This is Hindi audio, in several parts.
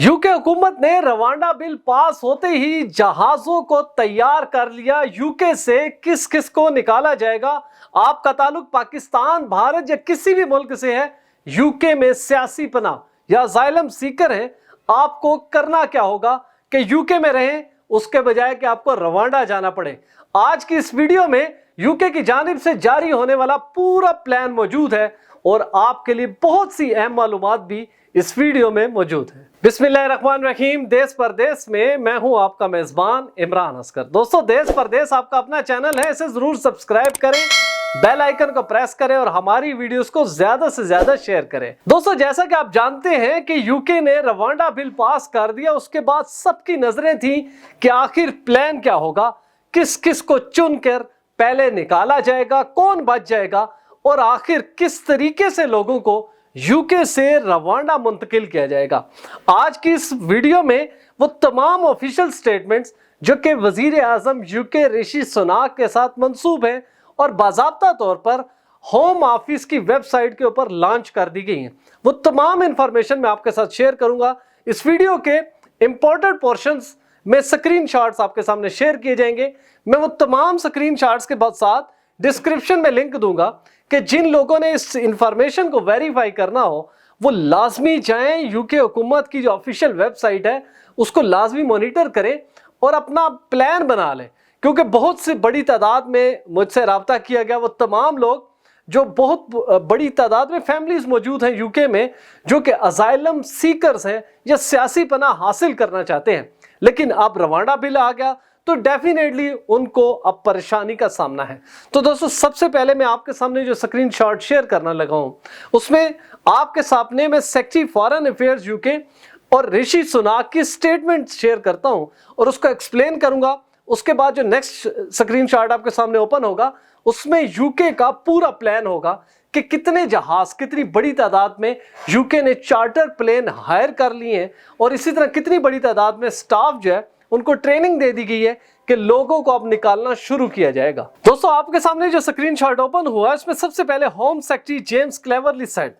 यूके हुकूमत ने रवांडा बिल पास होते ही जहाजों को तैयार कर लिया। यूके से किस किस को निकाला जाएगा। आपका ताल्लुक पाकिस्तान, भारत या किसी भी मुल्क से है, यूके में सियासी पनाह या असाइलम सीकर है, आपको करना क्या होगा कि यूके में रहें उसके बजाय कि आपको रवांडा जाना पड़े। आज की इस वीडियो में यूके की जानिब से जारी होने वाला पूरा प्लान मौजूद है और आपके लिए बहुत सी अहम मालूमात भी इस वीडियो में मौजूद है। बिस्मिल्लाहिर्रहमानिर्रहीम। देश परदेश में मैं हूं आपका मेजबान इमरान असगर। दोस्तों, देश परदेश आपका अपना चैनल है, इसे जरूर सब्सक्राइब करें, बेल आइकन को प्रेस करें और हमारी वीडियोस को ज्यादा से ज्यादा शेयर करें। दोस्तों, जैसा कि आप जानते हैं कि यूके ने रवांडा बिल पास कर दिया, उसके बाद सबकी नजरें थी कि आखिर प्लान क्या होगा, किस किस को चुनकर पहले निकाला जाएगा, कौन बच जाएगा और आखिर किस तरीके से लोगों को यूके से रवांडा मुंतकिल किया जाएगा। आज की इस वीडियो में वो तमाम ऑफिशियल स्टेटमेंट्स जो कि वजीर आजम यूके ऋषि सुनाक के साथ मंसूब हैं और बाज़ाब्ता तौर पर होम ऑफिस की वेबसाइट के ऊपर लॉन्च कर दी गई हैं, वो तमाम इंफॉर्मेशन मैं आपके साथ शेयर करूंगा। इस वीडियो के इंपॉर्टेंट पोर्शंस में स्क्रीन शॉट्स आपके सामने शेयर किए जाएंगे। मैं वो तमाम स्क्रीन शॉट्स के साथ डिस्क्रिप्शन में लिंक दूंगा कि जिन लोगों ने इस इंफॉर्मेशन को वेरीफाई करना हो वो लाजमी जाएं, यूके हुकूमत की जो ऑफिशियल वेबसाइट है उसको लाजमी मॉनिटर करें और अपना प्लान बना लें, क्योंकि बहुत सी बड़ी तादाद में मुझसे रब्ता किया गया। वो तमाम लोग जो बहुत बड़ी तादाद में फैमिलीज मौजूद हैं यूके में जो कि असाइलम सीकर्स हैं या सियासी पनाह हासिल करना चाहते हैं, लेकिन अब रवांडा बिल आ गया तो डेफिनेटली उनको अब परेशानी का सामना है। तो दोस्तों, सबसे पहले मैं आपके सामने जो स्क्रीनशॉट शेयर करना लगा हूं उसमें आपके सामने मैं सेक्रेटरी फॉरेन अफेयर्स यूके और ऋषि सुनाक की स्टेटमेंट शेयर करता हूं और उसको एक्सप्लेन करूंगा। उसके बाद जो नेक्स्ट स्क्रीनशॉट आपके सामने ओपन होगा उसमें यूके का पूरा प्लान होगा कि कितने जहाज, कितनी बड़ी तादाद में यूके ने चार्टर प्लेन हायर कर लिए हैं और इसी तरह कितनी बड़ी तादाद में स्टाफ जो है उनको ट्रेनिंग दे दी गई है कि लोगों को अब निकालना शुरू किया जाएगा। दोस्तों, आपके सामने जो स्क्रीनशॉट ओपन हुआ है इसमें सबसे पहले home secretary James Cleverly said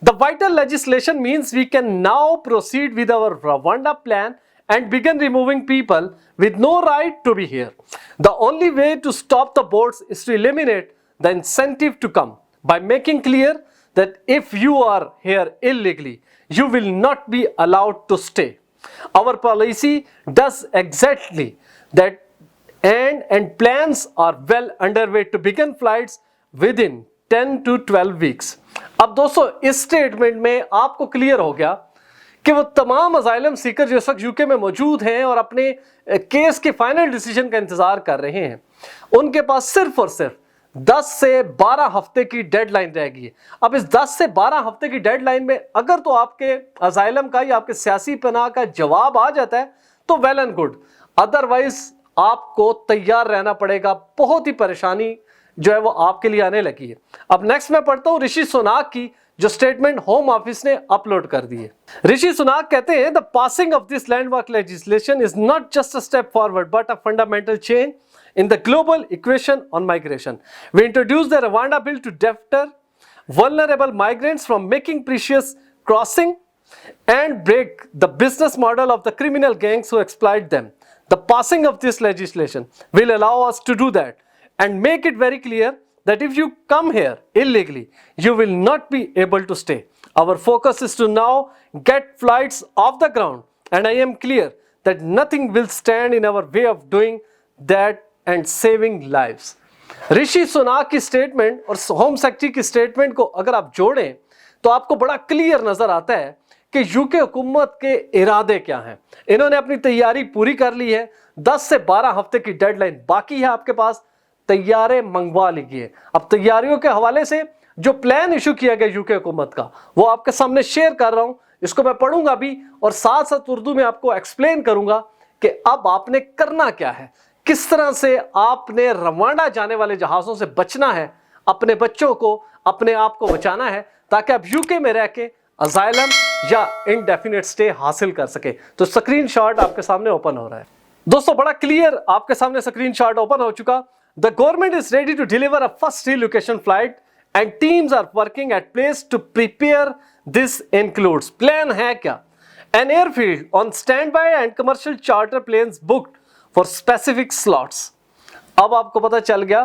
the vital legislation means we can now proceed with our Rwanda plan and begin removing people with no right to be here. The only way to stop the boats is to eliminate the incentive to come by making clear that if you are here illegally, you will not be allowed to stay. Our policy does exactly that and plans are well underway to begin flights within 10 to 12 weeks. अब दोस्तों, इस स्टेटमेंट में आपको क्लियर हो गया कि वो तमाम असाइलम सीकर जो इस वक्त यूके में मौजूद हैं और अपने केस के फाइनल डिसीजन का इंतजार कर रहे हैं, उनके पास सिर्फ और सिर्फ 10 से 12 हफ्ते की डेडलाइन रहेगी। अब इस 10 से 12 हफ्ते की डेडलाइन में अगर तो आपके असाइलम का या आपके सियासी पनाह का जवाब आ जाता है तो वेल एंड गुड, अदरवाइज आपको तैयार रहना पड़ेगा। बहुत ही परेशानी जो है वो आपके लिए आने लगी है। अब नेक्स्ट मैं पढ़ता हूं ऋषि सुनाक की जो स्टेटमेंट होम ऑफिस ने अपलोड कर दी है। ऋषि सुनाक कहते हैं the passing of this landmark legislation is not just a step forward but a fundamental change in the global equation on migration. We introduced the Rwanda bill to deter vulnerable migrants from making precious crossing and break the business model of the criminal gangs who exploit them. The passing of this legislation will allow us to do that and make it very clear that if you come here illegally, you will not be able to stay. Our focus is to now get flights off the ground, and I am clear that nothing will stand in our way of doing that and saving lives. ऋषि सुनाक की स्टेटमेंट और होम सेक्रेटरी की स्टेटमेंट को अगर आप जोड़ें तो आपको बड़ा क्लियर नजर आता है कि यूके हुकूमत के इरादे क्या हैं। इन्होंने अपनी तैयारी पूरी कर ली है, 10 से 12 हफ्ते की डेडलाइन बाकी है आपके पास, तैयारे मंगवा लीजिए। अब तैयारियों के हवाले से जो प्लान इशू किया गया यूके हुकूमत का वो आपके सामने शेयर कर रहा हूं, इसको मैं पढ़ूंगा भी और साथ साथ उर्दू में आपको एक्सप्लेन करूंगा कि अब आपने करना क्या है, किस तरह से आपने रवांडा जाने वाले जहाजों से बचना है, अपने बच्चों को, अपने आप को बचाना है ताकि आप यूके में रह के असाइलम या इनडेफिनेट स्टे हासिल कर सके। तो स्क्रीनशॉट आपके सामने ओपन हो रहा है। दोस्तों, बड़ा क्लियर आपके सामने स्क्रीनशॉट ओपन हो चुका। The government is ready to deliver a first relocation flight and teams are working at place to prepare this includes. Plan है क्या? An airfield on standby and commercial charter planes booked for specific slots. अब आपको पता चल गया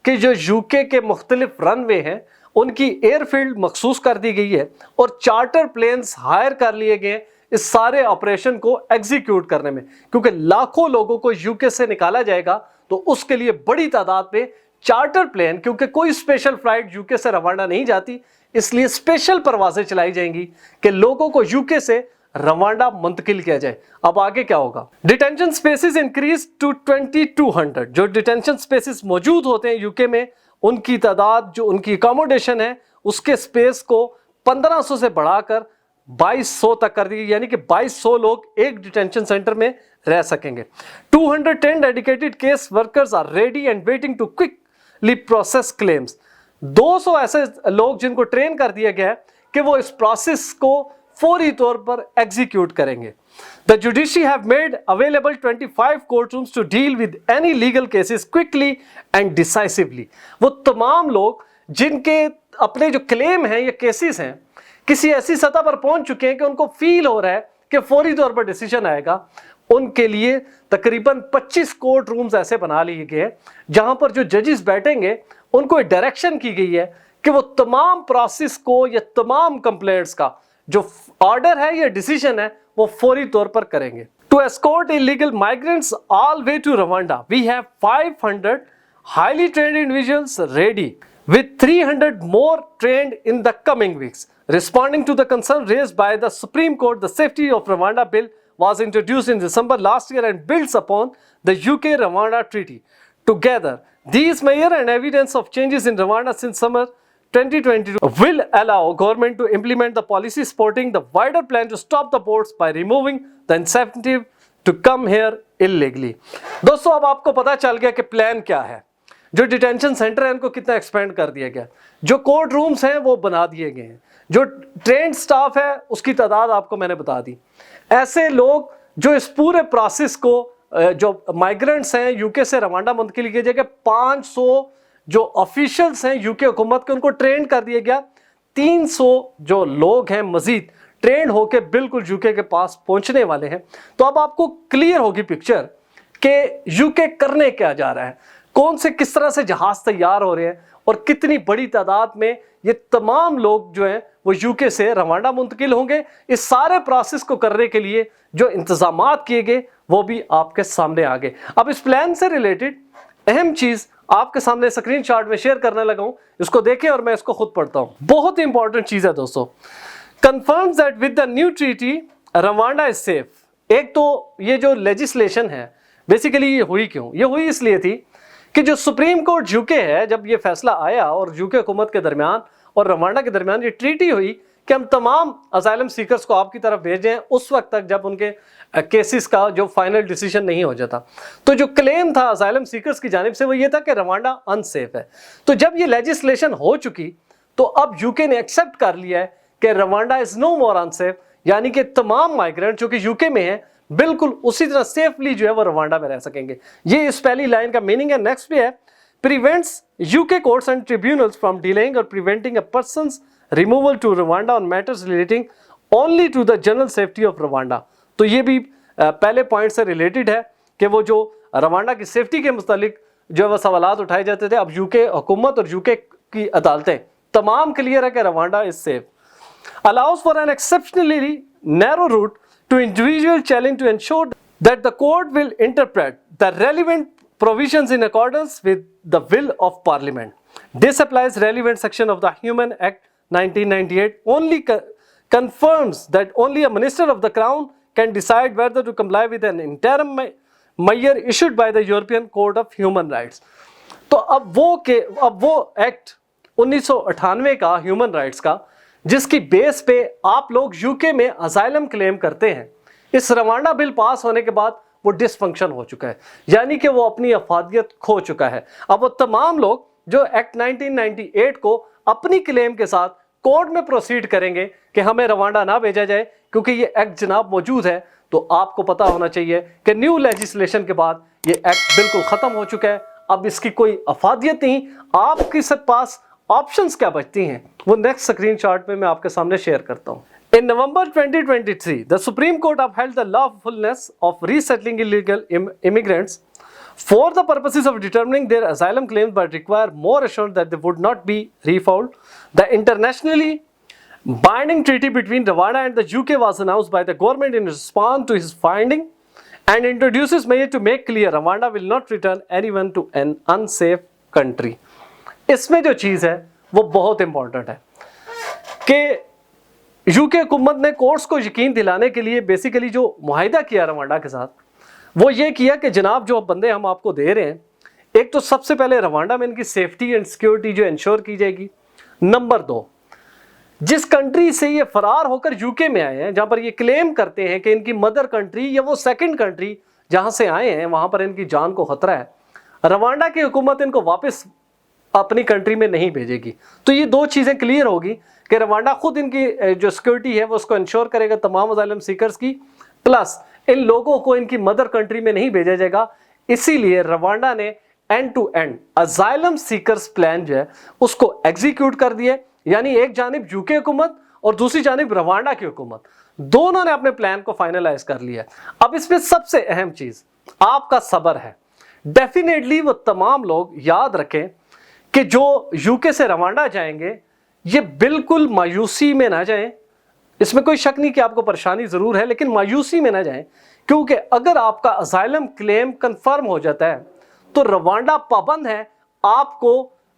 कि जो यूके के मुख्तलिफ रनवे हैं उनकी एयरफील्ड मखसूस कर दी गई है और चार्टर प्लेन्स हायर कर लिए गए इस सारे ऑपरेशन को एग्जीक्यूट करने में, क्योंकि लाखों लोगों को यूके से निकाला जाएगा तो उसके लिए बड़ी तादाद में चार्टर प्लेन, क्योंकि कोई स्पेशल फ्लाइट यूके से रवांडा नहीं जाती, इसलिए स्पेशल परवाजें चलाई जाएंगी कि लोगों को यूके से रवांडा मुंतकिल किया जाए। अब आगे क्या होगा? Detention spaces increase to 2200। जो डिटेंशन स्पेसेस मौजूद होते हैं यूके में उनकी तादाद, जो उनकी अकोमोडेशन है उसके स्पेस को 1500 से बढ़ाकर 2200 तक कर दी, यानी कि 2200 लोग एक डिटेंशन सेंटर में रह सकेंगे। 210 dedicated case workers are ready and waiting to quickly process claims. 200 ऐसे लोग जिनको ट्रेन कर दिया गया है कि वो इस प्रोसेस को फौरी तौर पर एग्जीक्यूट करेंगे। The judiciary have made available 25 court rooms to deal with any legal cases quickly and decisively. वो तमाम लोग जिनके अपने जो क्लेम हैं या केसेस हैं किसी ऐसी सतह पर पहुंच चुके हैं कि उनको फील हो रहा है कि फौरी तौर पर डिसीजन आएगा, उनके लिए तकरीबन 25 कोर्ट रूम्स ऐसे बना लिए गए जहां पर जो जजेस बैठेंगे उनको डायरेक्शन की गई है कि वो तमाम प्रोसेस को या तमाम कंप्लेंट्स का जो ऑर्डर है या डिसीजन है वो फौरी तौर पर करेंगे। To escort illegal migrants all way to Rwanda we have 500 highly trained individuals ready with 300 more trained in the coming weeks. Responding to the concern raised by the Supreme Court, the Safety of Rwanda Bill was introduced in December last year and builds upon the UK-Rwanda Treaty. Together, these measures and evidence of changes in Rwanda since summer 2022 will allow government to implement the policy supporting the wider plan to stop the boats by removing the incentive to come here illegally. दोस्तों, अब आपको पता चल गया कि प्लान क्या है। जो डिटेंशन सेंटर है उनको कितना एक्सपेंड कर दिया गया, जो कोर्ट रूम्स हैं वो बना दिए गए हैं, जो ट्रेंड स्टाफ है उसकी तादाद आपको मैंने बता दी। ऐसे लोग जो इस पूरे प्रोसेस को, जो माइग्रेंट्स हैं यूके से रवांडा मुंतकिल किए जाएंगे, 500 जो ऑफिशियल्स हैं यूके हुकूमत के उनको ट्रेन कर दिया गया। 300 जो लोग हैं मजीद ट्रेन होके बिल्कुल यूके के पास पहुंचने वाले हैं। तो अब आपको क्लियर होगी पिक्चर कि यूके करने क्या जा रहा है, कौन से किस तरह से जहाज तैयार हो रहे हैं और कितनी बड़ी तादाद में ये तमाम लोग जो हैं वो यूके से रवांडा मुंतकिल होंगे। इस सारे प्रोसेस को करने के लिए जो इंतजामात किए गए वो भी आपके सामने आ गए। अब इस प्लान से रिलेटेड अहम चीज आपके सामने स्क्रीनशॉट में शेयर करने लगा हूं, इसको देखें और मैं इसको खुद पढ़ता हूं। बहुत ही इंपॉर्टेंट चीज है दोस्तों। Confirms that with the new treaty Rwanda is safe. एक तो ये जो लेजिस्लेशन है बेसिकली ये हुई क्यों? ये हुई इसलिए थी कि जो सुप्रीम कोर्ट यूके है, जब ये फैसला आया और यूके हुकूमत के दरमियान और रवांडा के दरमियान ये ट्रीटी हुई कि हम तमाम असाइलम सीकर्स को आपकी तरफ भेजें उस वक्त तक जब उनके केसेस का जो फाइनल डिसीजन नहीं हो जाता। तो जो क्लेम था असाइलम सीकर्स की जानिब से वो ये था कि रवांडा अनसेफ है। तो जब ये लेजिस्लेशन हो चुकी तो अब यूके ने एक्सेप्ट कर लिया है कि Rwanda is no more unsafe, यानी कि तमाम माइग्रेंट जो कि यूके में है बिल्कुल उसी तरह सेफली जो है वो रवांडा में रह सकेंगे। ये इस पहली लाइन का मीनिंग है। नेक्स्ट भी है, prevents UK courts and tribunals from delaying और preventing a person's removal to Rwanda on matters relating only to the general safety of Rwanda. तो ये भी पहले पॉइंट से रिलेटेड है कि वो जो रवांडा की सेफ्टी के मुतालिक जो वो सवालात उठाए जाते थे, अब यूके हुकूमत और यूके की अदालतें तमाम क्लियर है कि Rwanda is safe. Allows for an exceptionally narrow route to individual challenge to ensure that the court will interpret the relevant provisions in accordance with the will of Parliament. This applies relevant section of the Human Act 1998 only confirms that only a minister of the Crown can decide whether to comply with an interim measure issued by the European Court of Human Rights. तो अब वो एक्ट 1998 का ह्यूमन राइट्स का जिसकी बेस पे आप लोग यूके में असाइलम क्लेम करते हैं, इस रवांडा बिल पास होने के बाद वो डिसफंक्शन हो चुका है, यानी कि वो अपनी अफादियत खो चुका है। अब वो तमाम लोग जो एक्ट 1998 को अपनी क्लेम के साथ कोर्ट में प्रोसीड करेंगे कि हमें रवांडा ना भेजा जाए, क्योंकि ये एक्ट जनाब मौजूद है। तो आपको पता होना चाहिए कि न्यू लेजिस्लेशन के बाद ये एक्ट बिल्कुल खत्म हो चुका है, अब इसकी कोई अफादियत नहीं। आपके पास ऑप्शंस क्या बचती हैं वो नेक्स्ट स्क्रीनशॉट में मैं आपके सामने शेयर करता हूं। In November 2023, the Supreme Court upheld the lawfulness of resettling illegal immigrants for the purposes of determining their asylum claims, but require more assurance that they would not be refouled. The internationally binding treaty between Rwanda and the UK was announced by the government in response to his finding and introduces measures to make clear Rwanda will not return anyone to an unsafe country. इसमें जो चीज़ है वो बहुत इंपॉर्टेंट है कि यूके हुकूमत ने कोर्ट्स को यकीन दिलाने के लिए बेसिकली जो मुआहिदा किया रवांडा के साथ, वो ये किया कि जनाब जो बंदे हम आपको दे रहे हैं, एक तो सबसे पहले रवांडा में इनकी सेफ्टी एंड सिक्योरिटी जो इंश्योर की जाएगी। नंबर 2, जिस कंट्री से ये फरार होकर यूके में आए हैं, जहां पर ये क्लेम करते हैं कि इनकी मदर कंट्री या वो सेकंड कंट्री जहां से आए हैं वहां पर इनकी जान को खतरा है, रवांडा की हुकूमत इनको वापस अपनी कंट्री में नहीं भेजेगी। तो ये दो चीज़ें क्लियर होगी कि रवांडा खुद इनकी जो सिक्योरिटी है वो उसको इंश्योर करेगा तमाम असाइलम सीकर्स की, प्लस इन लोगों को इनकी मदर कंट्री में नहीं भेजा जाएगा। इसीलिए रवांडा ने end to end asylum seekers plan जो है उसको एग्जीक्यूट कर दिया। यानी एक जानिब यूके हुकूमत और दूसरी जानिब रवांडा की हुकूमत, दोनों ने अपने प्लान को फाइनलाइज कर लिया। अब इसमें सबसे अहम चीज आपका सब्र है। डेफिनेटली वो तमाम लोग याद रखें कि जो यूके से रवांडा जाएंगे ये बिल्कुल मायूसी में ना जाएं। इसमें कोई शक नहीं कि आपको परेशानी जरूर है, लेकिन मायूसी में ना जाएं, क्योंकि अगर आपका असाइलम क्लेम कंफर्म हो जाता है तो रवांडा पाबंद है आपको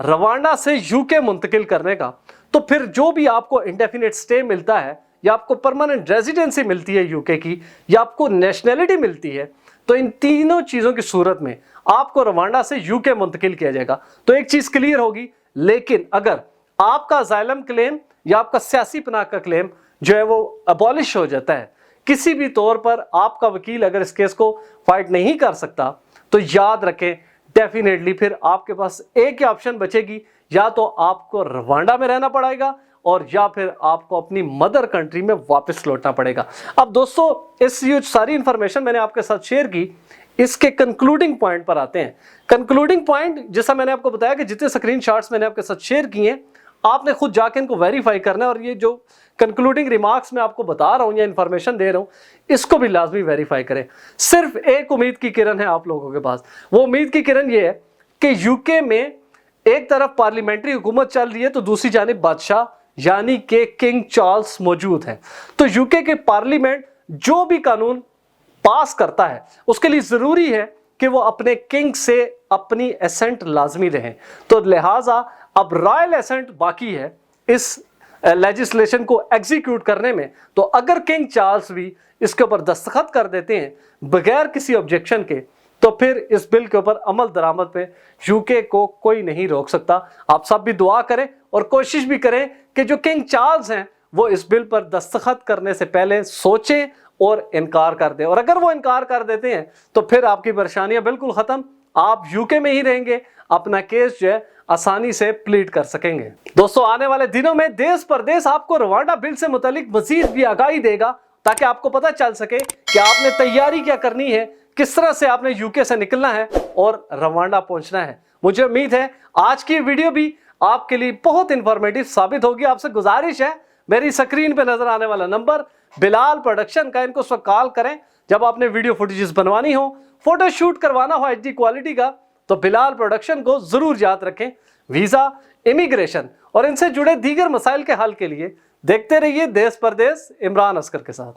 रवांडा से यूके मुंतकिल करने का। तो फिर जो भी आपको इंडेफिनिट स्टे मिलता है या आपको परमानेंट रेजिडेंसी मिलती है यूके की या आपको नेशनैलिटी मिलती है, तो इन तीनों चीज़ों की सूरत में आपको रवांडा से यूके मुंतकिल किया जाएगा। तो एक चीज़ क्लियर होगी। लेकिन अगर आपका असाइलम क्लेम या आपका सियासी पनाह का क्लेम जो है वो अबॉलिश हो जाता है, किसी भी तौर पर आपका वकील अगर इस केस को फाइट नहीं कर सकता, तो याद रखें डेफिनेटली फिर आपके पास एक ही ऑप्शन बचेगी, या तो आपको रवांडा में रहना पड़ेगा और या फिर आपको अपनी मदर कंट्री में वापस लौटना पड़ेगा। अब दोस्तों इस ये सारी इंफॉर्मेशन मैंने आपके साथ शेयर की, इसके कंक्लूडिंग पॉइंट पर आते हैं। कंक्लूडिंग पॉइंट जैसा मैंने आपको बताया कि जितने स्क्रीनशॉट्स मैंने आपके साथ शेयर किए हैं आपने खुद जाके इनको वेरीफाई करना है, और ये जो कंक्लूडिंग रिमार्क्स मैं आपको बता रहा हूं या इंफॉर्मेशन दे रहा हूं इसको भी लाजमी वेरीफाई करें। सिर्फ एक उम्मीद की किरण है आप लोगों के पास, वो उम्मीद की किरण ये है कि यूके में एक तरफ पार्लियामेंट्री हुकूमत चल रही है तो दूसरी जानिब बादशाह यानी कि किंग चार्ल्स मौजूद है। तो यूके के पार्लियामेंट जो भी कानून पास करता है उसके लिए जरूरी है कि वो अपने किंग से अपनी एसेंट लाजमी रहें। तो लिहाजा अब रॉयल एसेंट बाकी है इस लेजिस्लेशन को एग्जीक्यूट करने में। तो अगर किंग चार्ल्स भी इसके ऊपर दस्तखत कर देते हैं बगैर किसी ऑब्जेक्शन के, तो फिर इस बिल के ऊपर अमल दरामद पे यूके को कोई नहीं रोक सकता। आप सब भी दुआ करें और कोशिश भी करें कि जो किंग चार्ल्स हैं वो इस बिल पर दस्तखत करने से पहले सोचें और इनकार कर दें। और अगर वो इनकार कर देते हैं तो फिर आपकी परेशानियां बिल्कुल खत्म, आप यूके में ही रहेंगे, अपना केस जो है आसानी से प्लीड कर सकेंगे। दोस्तों आने वाले दिनों में देश परदेश आपको रवांडा बिल से मुतालिक मजीद भी आगाही देगा, ताकि आपको पता चल सके कि आपने तैयारी क्या करनी है, किस तरह से आपने यूके से निकलना है और रवांडा पहुंचना है। मुझे उम्मीद है आज की वीडियो भी आपके लिए बहुत इंफॉर्मेटिव साबित होगी। आपसे गुजारिश है मेरी स्क्रीन पे नजर आने वाला नंबर बिलाल प्रोडक्शन का, इनको सब कॉल करें जब आपने वीडियो फुटेजेस बनवानी हो, फोटो शूट करवाना हो HD क्वालिटी का, तो बिलाल प्रोडक्शन को जरूर याद रखें। वीजा, इमिग्रेशन और इनसे जुड़े दीगर मसाइल के हल के लिए देखते रहिए देश परदेश इमरान अस्कर के साथ।